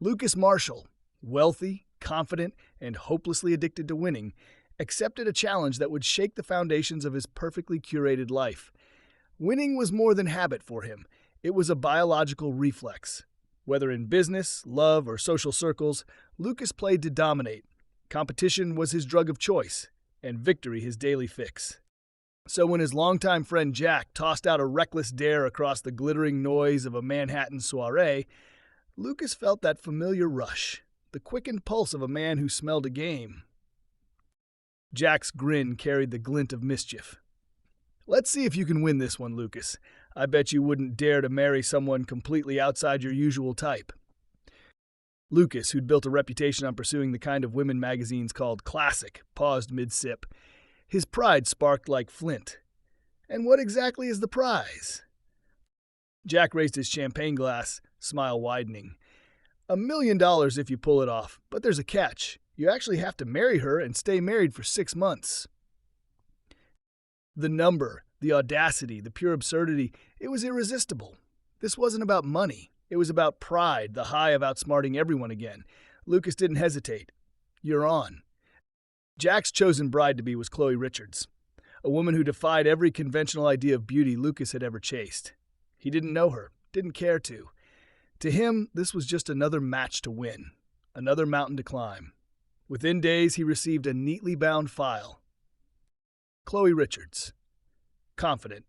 Lucas Marshall, wealthy, confident, and hopelessly addicted to winning, accepted a challenge that would shake the foundations of his perfectly curated life. Winning was more than habit for him, it was a biological reflex. Whether in business, love, or social circles, Lucas played to dominate. Competition was his drug of choice, and victory his daily fix. So when his longtime friend Jack tossed out a reckless dare across the glittering noise of a Manhattan soiree, Lucas felt that familiar rush, the quickened pulse of a man who smelled a game. Jack's grin carried the glint of mischief. "Let's see if you can win this one, Lucas. I bet you wouldn't dare to marry someone completely outside your usual type." Lucas, who'd built a reputation on pursuing the kind of women magazines called classic, paused mid-sip. His pride sparked like flint. "And what exactly is the prize?" Jack raised his champagne glass, smile widening. $1 million if you pull it off, but there's a catch. You actually have to marry her and stay married for 6 months. The number, the audacity, the pure absurdity, it was irresistible. This wasn't about money. It was about pride, the high of outsmarting everyone again. Lucas didn't hesitate. "You're on." Jack's chosen bride-to-be was Chloe Richards, a woman who defied every conventional idea of beauty Lucas had ever chased. He didn't know her, didn't care to. To him, this was just another match to win, another mountain to climb. Within days, he received a neatly bound file. Chloe Richards. Confident,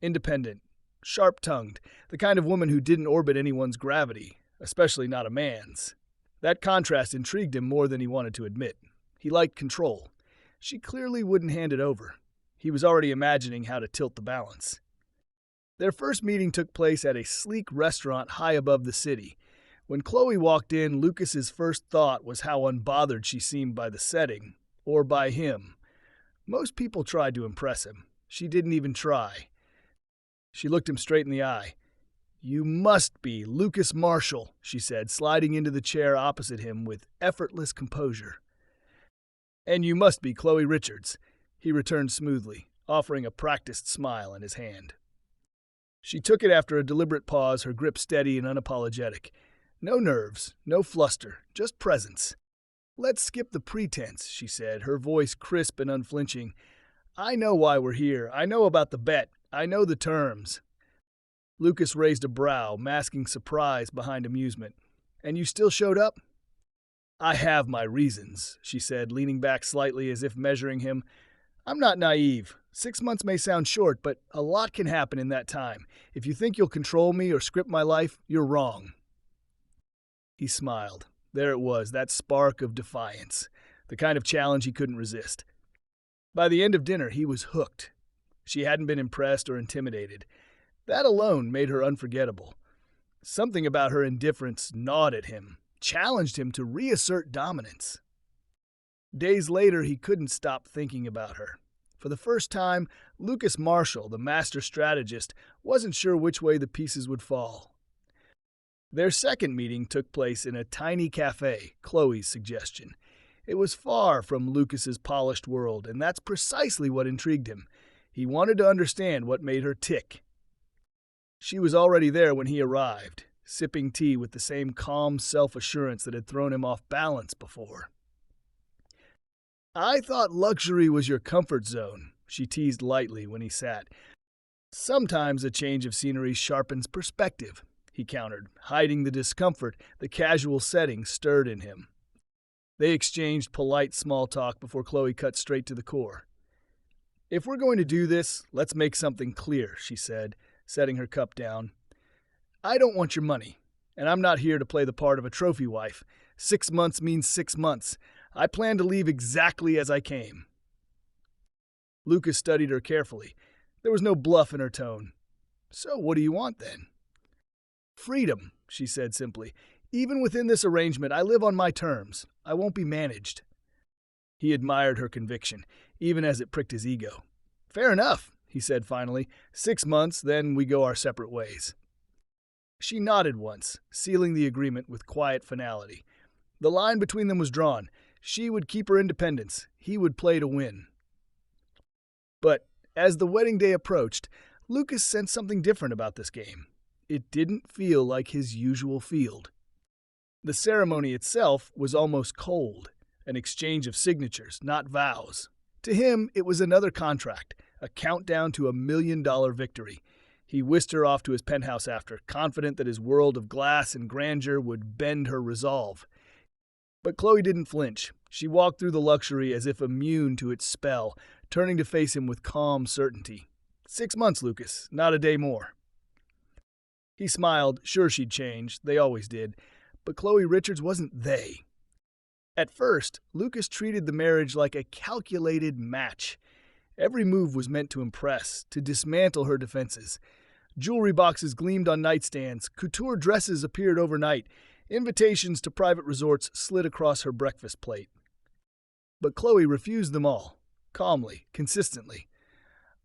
independent, sharp-tongued, the kind of woman who didn't orbit anyone's gravity, especially not a man's. That contrast intrigued him more than he wanted to admit. He liked control. She clearly wouldn't hand it over. He was already imagining how to tilt the balance. Their first meeting took place at a sleek restaurant high above the city. When Chloe walked in, Lucas's first thought was how unbothered she seemed by the setting, or by him. Most people tried to impress him. She didn't even try. She looked him straight in the eye. "You must be Lucas Marshall," she said, sliding into the chair opposite him with effortless composure. "And you must be Chloe Richards," he returned smoothly, offering a practiced smile in his hand. She took it after a deliberate pause, her grip steady and unapologetic. No nerves, no fluster, just presence. "Let's skip the pretense," she said, her voice crisp and unflinching. "I know why we're here. I know about the bet. I know the terms." Lucas raised a brow, masking surprise behind amusement. "And you still showed up?" "I have my reasons," she said, leaning back slightly as if measuring him. "I'm not naive. 6 months may sound short, but a lot can happen in that time. If you think you'll control me or script my life, you're wrong." He smiled. There it was, that spark of defiance, the kind of challenge he couldn't resist. By the end of dinner, he was hooked. She hadn't been impressed or intimidated. That alone made her unforgettable. Something about her indifference gnawed at him, challenged him to reassert dominance. Days later, he couldn't stop thinking about her. For the first time, Lucas Marshall, the master strategist, wasn't sure which way the pieces would fall. Their second meeting took place in a tiny cafe, Chloe's suggestion. It was far from Lucas's polished world, and that's precisely what intrigued him. He wanted to understand what made her tick. She was already there when he arrived, sipping tea with the same calm self-assurance that had thrown him off balance before. "I thought luxury was your comfort zone," she teased lightly when he sat. "Sometimes a change of scenery sharpens perspective," he countered, hiding the discomfort the casual setting stirred in him. They exchanged polite small talk before Chloe cut straight to the core. "If we're going to do this, let's make something clear," she said, setting her cup down. "I don't want your money, and I'm not here to play the part of a trophy wife. 6 months means 6 months. I plan to leave exactly as I came." Lucas studied her carefully. There was no bluff in her tone. "So what do you want, then?" "Freedom," she said simply. "Even within this arrangement, I live on my terms. I won't be managed." He admired her conviction, even as it pricked his ego. "Fair enough," he said finally. 6 months, then we go our separate ways." She nodded once, sealing the agreement with quiet finality. The line between them was drawn. She would keep her independence. He would play to win. But as the wedding day approached, Lucas sensed something different about this game. It didn't feel like his usual field. The ceremony itself was almost cold, an exchange of signatures, not vows. To him, it was another contract, a countdown to $1 million victory. He whisked her off to his penthouse after, confident that his world of glass and grandeur would bend her resolve. But Chloe didn't flinch. She walked through the luxury as if immune to its spell, turning to face him with calm certainty. 6 months, Lucas, not a day more. He smiled, sure she'd change, they always did, but Chloe Richards wasn't they. At first, Lucas treated the marriage like a calculated match. Every move was meant to impress, to dismantle her defenses. Jewelry boxes gleamed on nightstands, couture dresses appeared overnight, invitations to private resorts slid across her breakfast plate. But Chloe refused them all, calmly, consistently.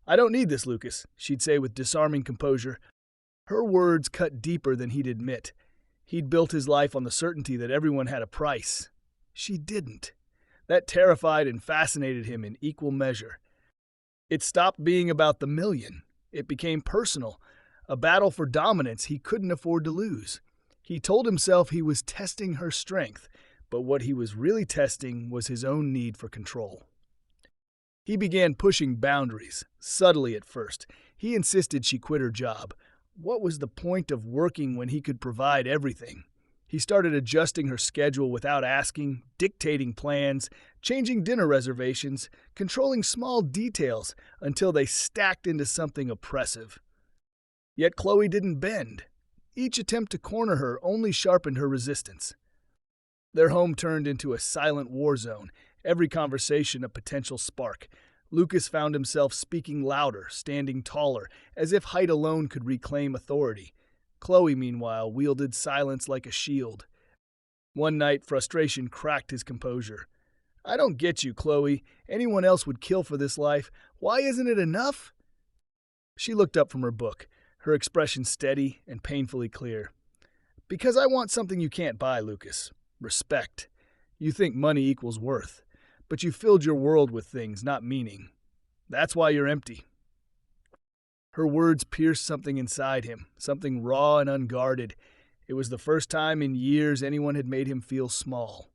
"I don't need this, Lucas," she'd say with disarming composure. Her words cut deeper than he'd admit. He'd built his life on the certainty that everyone had a price. She didn't. That terrified and fascinated him in equal measure. It stopped being about the million. It became personal, a battle for dominance he couldn't afford to lose. He told himself he was testing her strength, but what he was really testing was his own need for control. He began pushing boundaries, subtly at first. He insisted she quit her job. What was the point of working when he could provide everything? He started adjusting her schedule without asking, dictating plans, changing dinner reservations, controlling small details until they stacked into something oppressive. Yet Chloe didn't bend. Each attempt to corner her only sharpened her resistance. Their home turned into a silent war zone, every conversation a potential spark. Lucas found himself speaking louder, standing taller, as if height alone could reclaim authority. Chloe, meanwhile, wielded silence like a shield. One night, frustration cracked his composure. "I don't get you, Chloe. Anyone else would kill for this life. Why isn't it enough?" She looked up from her book, her expression steady and painfully clear. "Because I want something you can't buy, Lucas. Respect. You think money equals worth, but you filled your world with things, not meaning. That's why you're empty." Her words pierced something inside him, something raw and unguarded. It was the first time in years anyone had made him feel small.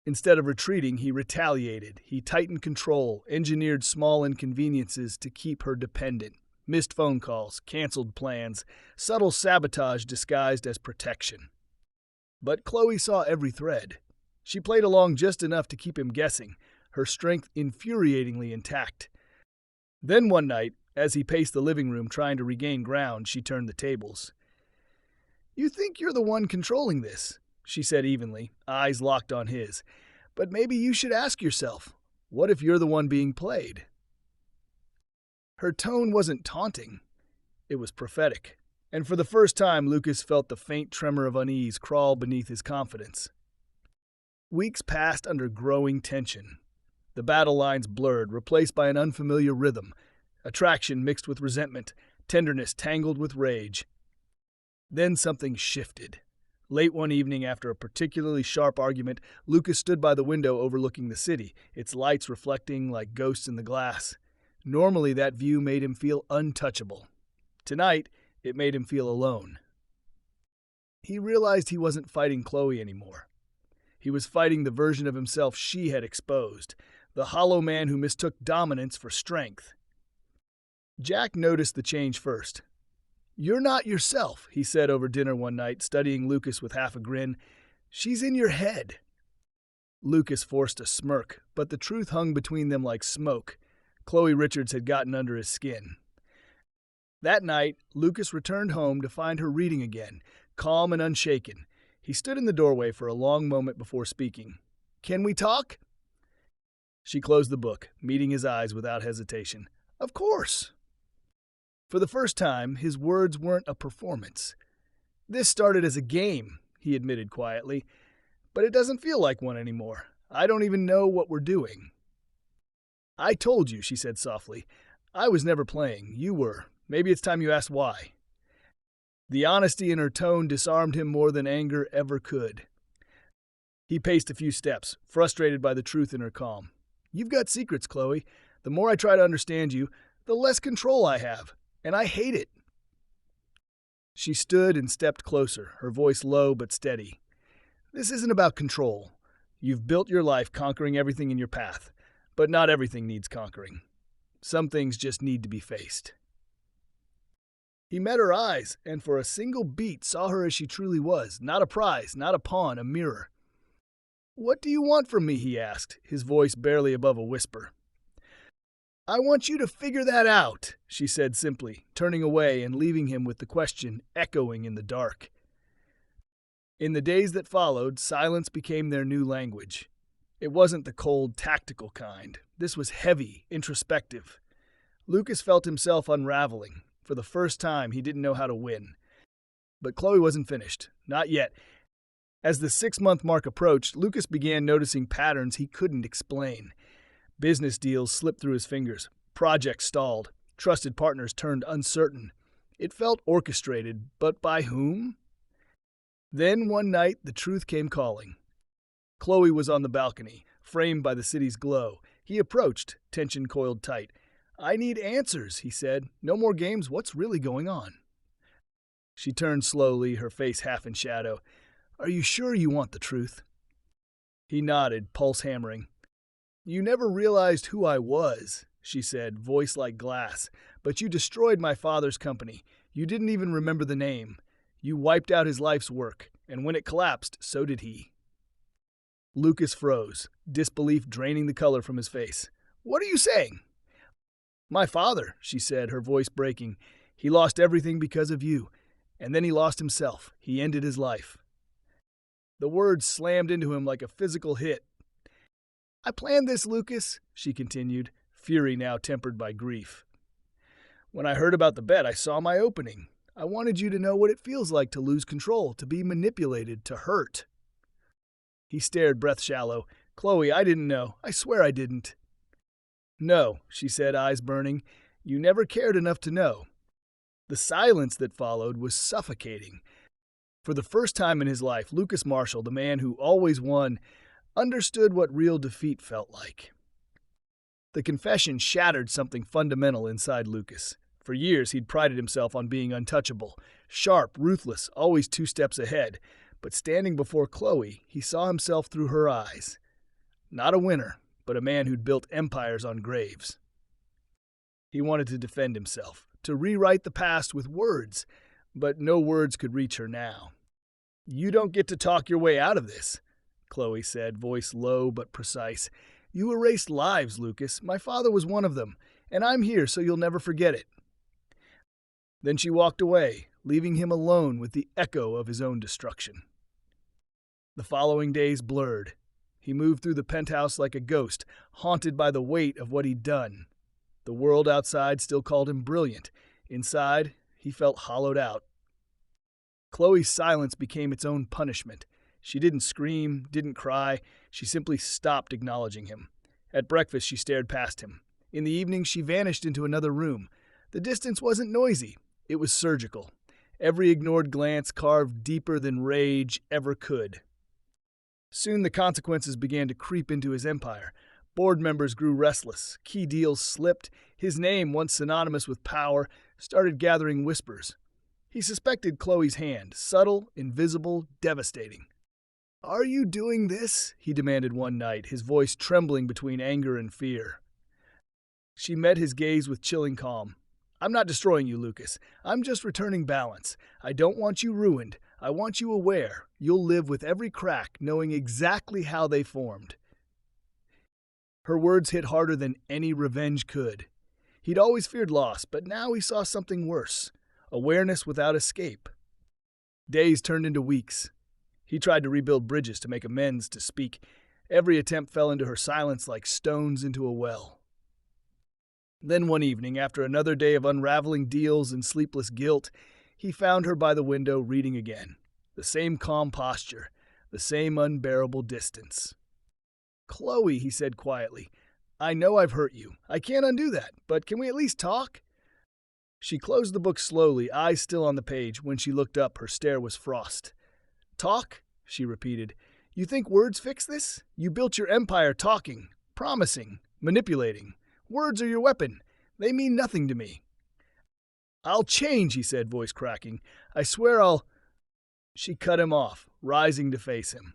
Instead of retreating, he retaliated. He tightened control, engineered small inconveniences to keep her dependent. Missed phone calls, canceled plans, subtle sabotage disguised as protection. But Chloe saw every thread. She played along just enough to keep him guessing, her strength infuriatingly intact. Then one night, as he paced the living room trying to regain ground, she turned the tables. "You think you're the one controlling this," she said evenly, eyes locked on his. "But maybe you should ask yourself, what if you're the one being played?" Her tone wasn't taunting. It was prophetic. And for the first time, Lucas felt the faint tremor of unease crawl beneath his confidence. Weeks passed under growing tension. The battle lines blurred, replaced by an unfamiliar rhythm. Attraction mixed with resentment, tenderness tangled with rage. Then something shifted. Late one evening, after a particularly sharp argument, Lucas stood by the window overlooking the city, its lights reflecting like ghosts in the glass. Normally, that view made him feel untouchable. Tonight, it made him feel alone. He realized he wasn't fighting Chloe anymore. He was fighting the version of himself she had exposed, the hollow man who mistook dominance for strength. Jack noticed the change first. "You're not yourself," he said over dinner one night, studying Lucas with half a grin. "She's in your head." Lucas forced a smirk, but the truth hung between them like smoke. Chloe Richards had gotten under his skin. That night, Lucas returned home to find her reading again, calm and unshaken. He stood in the doorway for a long moment before speaking. "Can we talk?" She closed the book, meeting his eyes without hesitation. "Of course." For the first time, his words weren't a performance. "This started as a game," he admitted quietly, "but it doesn't feel like one anymore. I don't even know what we're doing." "I told you," she said softly. "I was never playing. You were. Maybe it's time you asked why." The honesty in her tone disarmed him more than anger ever could. He paced a few steps, frustrated by the truth in her calm. "You've got secrets, Chloe. The more I try to understand you, the less control I have, and I hate it." She stood and stepped closer, her voice low but steady. This isn't about control. You've built your life conquering everything in your path, but not everything needs conquering. Some things just need to be faced. He met her eyes, and for a single beat saw her as she truly was, not a prize, not a pawn, a mirror. "What do you want from me?" he asked, his voice barely above a whisper. "I want you to figure that out," she said simply, turning away and leaving him with the question echoing in the dark. In the days that followed, silence became their new language. It wasn't the cold, tactical kind. This was heavy, introspective. Lucas felt himself unraveling. For the first time, he didn't know how to win. But Chloe wasn't finished. Not yet. As the 6-month mark approached, Lucas began noticing patterns he couldn't explain. Business deals slipped through his fingers. Projects stalled. Trusted partners turned uncertain. It felt orchestrated, but by whom? Then one night, the truth came calling. Chloe was on the balcony, framed by the city's glow. He approached, tension coiled tight. "I need answers," he said. "No more games. What's really going on?" She turned slowly, her face half in shadow. "Are you sure you want the truth?" He nodded, pulse hammering. "You never realized who I was," she said, voice like glass. "But you destroyed my father's company. You didn't even remember the name. You wiped out his life's work, and when it collapsed, so did he." Lucas froze, disbelief draining the color from his face. "What are you saying?" "My father," she said, her voice breaking. "He lost everything because of you. And then he lost himself. He ended his life." The words slammed into him like a physical hit. "I planned this, Lucas," she continued, fury now tempered by grief. "When I heard about the bet, I saw my opening. I wanted you to know what it feels like to lose control, to be manipulated, to hurt." He stared, breath shallow. "Chloe, I didn't know. I swear I didn't." "No," she said, eyes burning. "You never cared enough to know." The silence that followed was suffocating. For the first time in his life, Lucas Marshall, the man who always won, understood what real defeat felt like. The confession shattered something fundamental inside Lucas. For years, he'd prided himself on being untouchable, sharp, ruthless, always 2 steps ahead. But standing before Chloe, he saw himself through her eyes. Not a winner, but a man who'd built empires on graves. He wanted to defend himself, to rewrite the past with words, but no words could reach her now. "You don't get to talk your way out of this," Chloe said, voice low but precise. "You erased lives, Lucas. My father was one of them, and I'm here so you'll never forget it." Then she walked away, leaving him alone with the echo of his own destruction. The following days blurred. He moved through the penthouse like a ghost, haunted by the weight of what he'd done. The world outside still called him brilliant. Inside, he felt hollowed out. Chloe's silence became its own punishment. She didn't scream, didn't cry. She simply stopped acknowledging him. At breakfast, she stared past him. In the evening, she vanished into another room. The distance wasn't noisy. It was surgical. Every ignored glance carved deeper than rage ever could. Soon the consequences began to creep into his empire. Board members grew restless. Key deals slipped. His name, once synonymous with power, started gathering whispers. He suspected Chloe's hand, subtle, invisible, devastating. "Are you doing this?" he demanded one night, his voice trembling between anger and fear. She met his gaze with chilling calm. "I'm not destroying you, Lucas. I'm just returning balance. I don't want you ruined. I want you aware. You'll live with every crack, knowing exactly how they formed." Her words hit harder than any revenge could. He'd always feared loss, but now he saw something worse. Awareness without escape. Days turned into weeks. He tried to rebuild bridges, to make amends, to speak. Every attempt fell into her silence like stones into a well. Then one evening, after another day of unraveling deals and sleepless guilt, he found her by the window reading again. The same calm posture, the same unbearable distance. "Chloe," he said quietly, "I know I've hurt you. I can't undo that, but can we at least talk?" She closed the book slowly, eyes still on the page. When she looked up, her stare was frost. "Talk?" she repeated. "You think words fix this? You built your empire talking, promising, manipulating. Words are your weapon. They mean nothing to me." "I'll change," he said, voice cracking. "I swear I'll—" She cut him off, rising to face him.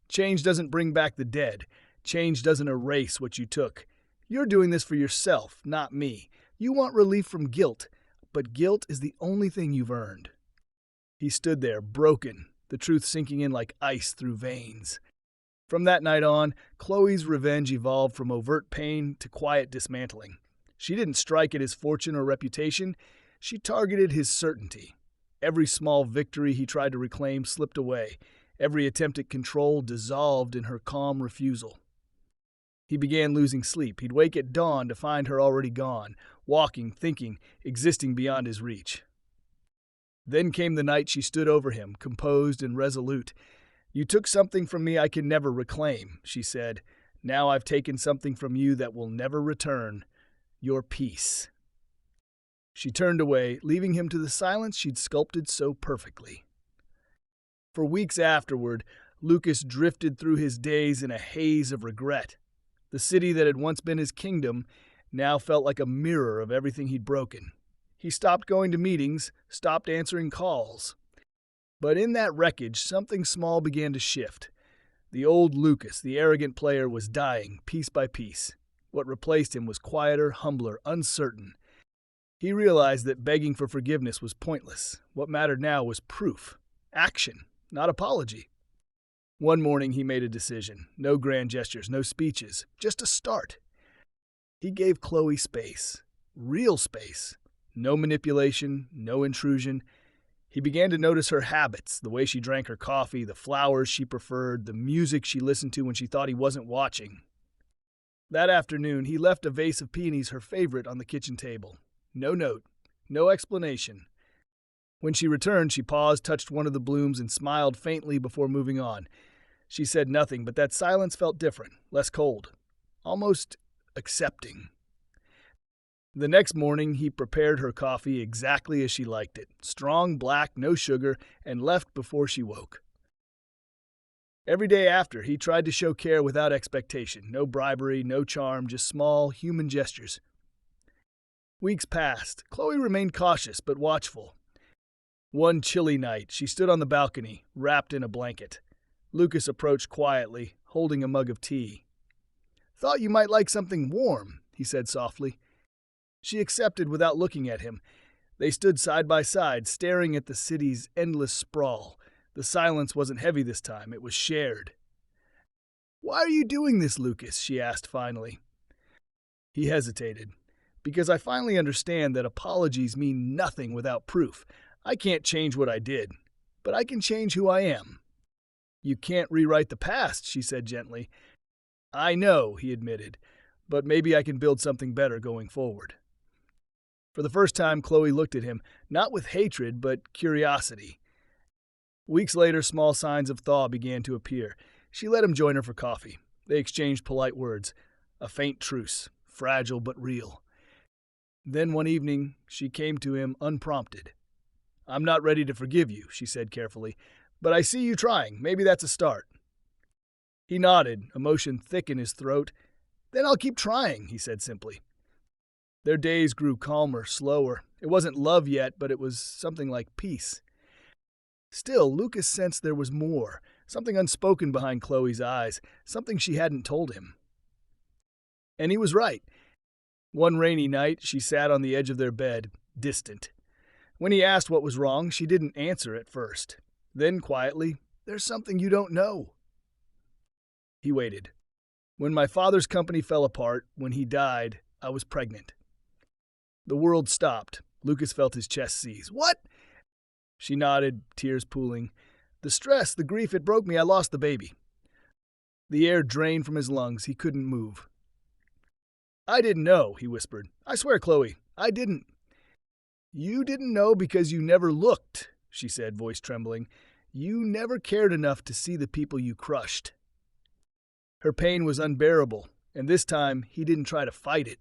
Change doesn't bring back the dead. Change doesn't erase what you took. You're doing this for yourself, not me. You want relief from guilt, but guilt is the only thing you've earned. He stood there, broken, the truth sinking in like ice through veins. From that night on, Chloe's revenge evolved from overt pain to quiet dismantling. She didn't strike at his fortune or reputation. She targeted his certainty. Every small victory he tried to reclaim slipped away. Every attempt at control dissolved in her calm refusal. He began losing sleep. He'd wake at dawn to find her already gone, walking, thinking, existing beyond his reach. Then came the night she stood over him, composed and resolute. "You took something from me I can never reclaim," she said. "Now I've taken something from you that will never return. Your peace." She turned away, leaving him to the silence she'd sculpted so perfectly. For weeks afterward, Lucas drifted through his days in a haze of regret. The city that had once been his kingdom now felt like a mirror of everything he'd broken. He stopped going to meetings, stopped answering calls. But in that wreckage, something small began to shift. The old Lucas, the arrogant player, was dying, piece by piece. What replaced him was quieter, humbler, uncertain. He realized that begging for forgiveness was pointless. What mattered now was proof, action, not apology. One morning he made a decision. No grand gestures, no speeches, just a start. He gave Chloe space, real space. No manipulation, no intrusion. He began to notice her habits, the way she drank her coffee, the flowers she preferred, the music she listened to when she thought he wasn't watching. That afternoon, he left a vase of peonies, her favorite, on the kitchen table. No note, no explanation. When she returned, she paused, touched one of the blooms, and smiled faintly before moving on. She said nothing, but that silence felt different, less cold, almost accepting. The next morning, he prepared her coffee exactly as she liked it, strong, black, no sugar, and left before she woke. Every day after, he tried to show care without expectation, no bribery, no charm, just small, human gestures. Weeks passed. Chloe remained cautious but watchful. One chilly night, she stood on the balcony, wrapped in a blanket. Lucas approached quietly, holding a mug of tea. "Thought you might like something warm," he said softly. She accepted without looking at him. They stood side by side, staring at the city's endless sprawl. The silence wasn't heavy this time, it was shared. "Why are you doing this, Lucas?" she asked finally. He hesitated. "Because I finally understand that apologies mean nothing without proof. I can't change what I did, but I can change who I am." "You can't rewrite the past," she said gently. "I know," he admitted, "but maybe I can build something better going forward." For the first time, Chloe looked at him, not with hatred, but curiosity. Weeks later, small signs of thaw began to appear. She let him join her for coffee. They exchanged polite words. A faint truce, fragile but real. Then one evening, she came to him unprompted. "I'm not ready to forgive you," she said carefully, "but I see you trying. Maybe that's a start." He nodded, emotion thick in his throat. "Then I'll keep trying," he said simply. Their days grew calmer, slower. It wasn't love yet, but it was something like peace. Still, Lucas sensed there was more, something unspoken behind Chloe's eyes, something she hadn't told him. And he was right. One rainy night, she sat on the edge of their bed, distant. When he asked what was wrong, she didn't answer at first. Then, quietly, "There's something you don't know." He waited. "When my father's company fell apart, when he died, I was pregnant." The world stopped. Lucas felt his chest seize. "What?" She nodded, tears pooling. "The stress, the grief, it broke me. I lost the baby." The air drained from his lungs. He couldn't move. "I didn't know," he whispered. "I swear, Chloe, I didn't." "You didn't know because you never looked," she said, voice trembling. "You never cared enough to see the people you crushed." Her pain was unbearable, and this time he didn't try to fight it.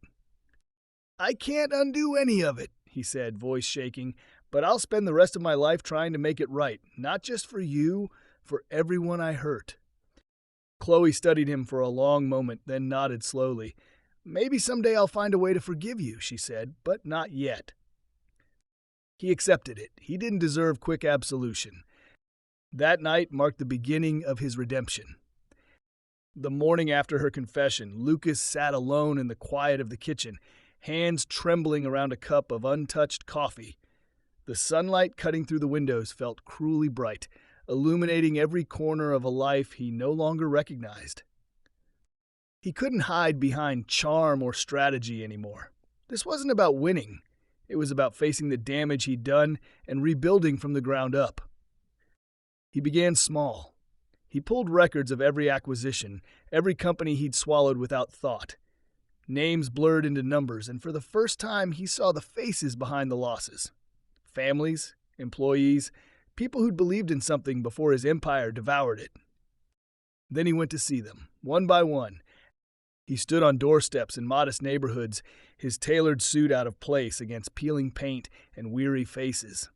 "I can't undo any of it," he said, voice shaking, "but I'll spend the rest of my life trying to make it right, not just for you, for everyone I hurt." Chloe studied him for a long moment, then nodded slowly. "Maybe someday I'll find a way to forgive you," she said, "but not yet." He accepted it. He didn't deserve quick absolution. That night marked the beginning of his redemption. The morning after her confession, Lucas sat alone in the quiet of the kitchen, hands trembling around a cup of untouched coffee. The sunlight cutting through the windows felt cruelly bright, illuminating every corner of a life he no longer recognized. He couldn't hide behind charm or strategy anymore. This wasn't about winning. It was about facing the damage he'd done and rebuilding from the ground up. He began small. He pulled records of every acquisition, every company he'd swallowed without thought. Names blurred into numbers, and for the first time he saw the faces behind the losses. Families, employees, people who'd believed in something before his empire devoured it. Then he went to see them, one by one. He stood on doorsteps in modest neighborhoods, his tailored suit out of place against peeling paint and weary faces.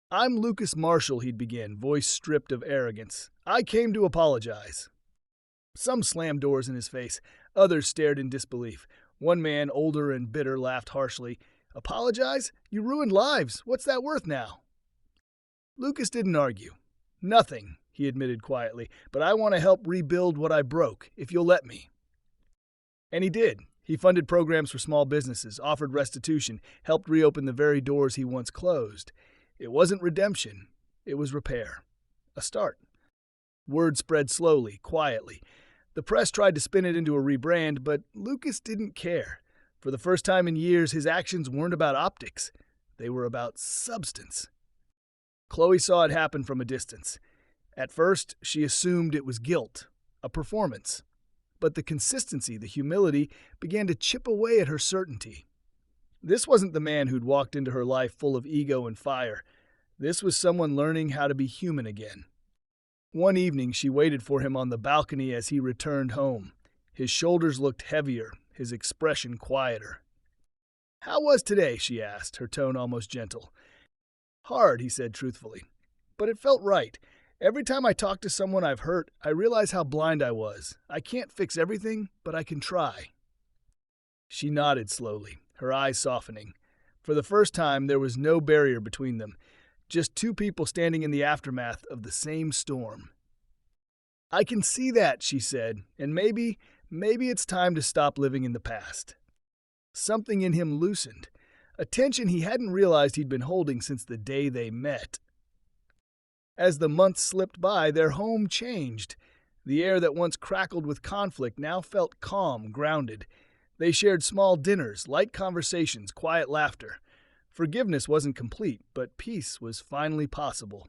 "I'm Lucas Marshall," he'd begin, voice stripped of arrogance. "I came to apologize." Some slammed doors in his face. Others stared in disbelief. One man, older and bitter, laughed harshly. "Apologize? You ruined lives. What's that worth now?" Lucas didn't argue. "Nothing," he admitted quietly, "but I want to help rebuild what I broke, if you'll let me." And he did. He funded programs for small businesses, offered restitution, helped reopen the very doors he once closed. It wasn't redemption. It was repair. A start. Word spread slowly, quietly. The press tried to spin it into a rebrand, but Lucas didn't care. For the first time in years, his actions weren't about optics. They were about substance. Chloe saw it happen from a distance. At first, she assumed it was guilt, a performance. But the consistency, the humility, began to chip away at her certainty. This wasn't the man who'd walked into her life full of ego and fire. This was someone learning how to be human again. One evening, she waited for him on the balcony as he returned home. His shoulders looked heavier, his expression quieter. "How was today?" she asked, her tone almost gentle. "Hard," he said truthfully. "But it felt right. Every time I talk to someone I've hurt, I realize how blind I was. I can't fix everything, but I can try." She nodded slowly, her eyes softening. For the first time, there was no barrier between them, just two people standing in the aftermath of the same storm. "I can see that," she said, "and maybe it's time to stop living in the past." Something in him loosened, a tension he hadn't realized he'd been holding since the day they met. As the months slipped by, their home changed. The air that once crackled with conflict now felt calm, grounded. They shared small dinners, light conversations, quiet laughter. Forgiveness wasn't complete, but peace was finally possible.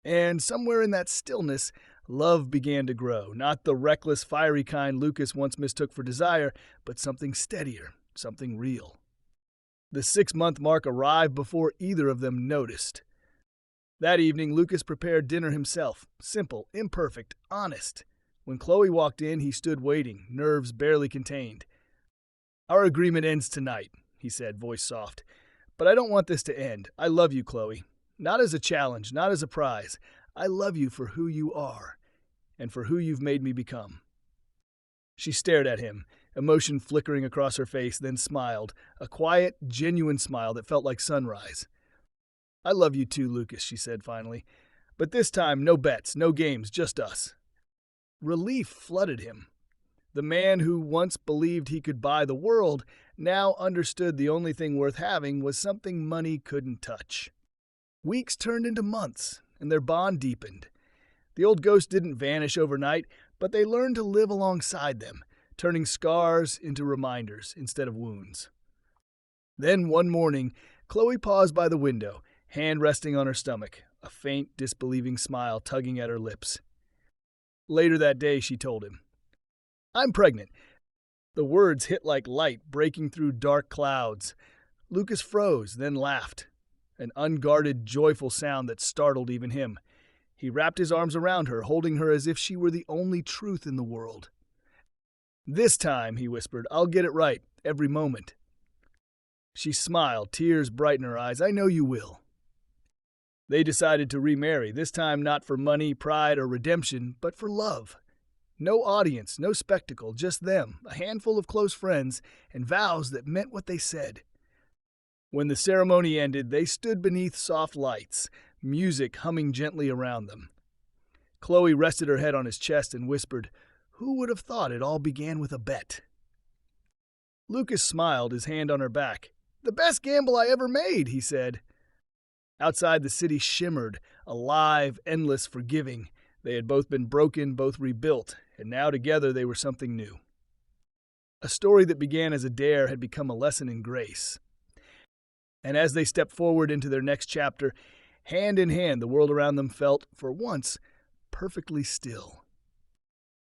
And somewhere in that stillness, love began to grow, not the reckless, fiery kind Lucas once mistook for desire, but something steadier, something real. The 6-month mark arrived before either of them noticed. That evening, Lucas prepared dinner himself, simple, imperfect, honest. When Chloe walked in, he stood waiting, nerves barely contained. "Our agreement ends tonight," he said, voice soft. "But I don't want this to end. I love you, Chloe. Not as a challenge, not as a prize. I love you for who you are, and for who you've made me become." She stared at him, emotion flickering across her face, then smiled, a quiet, genuine smile that felt like sunrise. "I love you too, Lucas," she said finally. "But this time, no bets, no games, just us." Relief flooded him. The man who once believed he could buy the world now understood the only thing worth having was something money couldn't touch. Weeks turned into months, and their bond deepened. The old ghost didn't vanish overnight, but they learned to live alongside them, turning scars into reminders instead of wounds. Then one morning, Chloe paused by the window, hand resting on her stomach, a faint, disbelieving smile tugging at her lips. Later that day, she told him, "I'm pregnant." The words hit like light breaking through dark clouds. Lucas froze, then laughed, an unguarded, joyful sound that startled even him. He wrapped his arms around her, holding her as if she were the only truth in the world. "This time," he whispered, "I'll get it right, every moment." She smiled, tears bright in her eyes. "I know you will." They decided to remarry, this time not for money, pride, or redemption, but for love. No audience, no spectacle, just them, a handful of close friends, and vows that meant what they said. When the ceremony ended, they stood beneath soft lights, music humming gently around them. Chloe rested her head on his chest and whispered, "Who would have thought it all began with a bet?" Lucas smiled, his hand on her back. "The best gamble I ever made," he said. Outside, the city shimmered, alive, endless, forgiving. They had both been broken, both rebuilt, and now together they were something new. A story that began as a dare had become a lesson in grace. And as they stepped forward into their next chapter, hand in hand, the world around them felt, for once, perfectly still.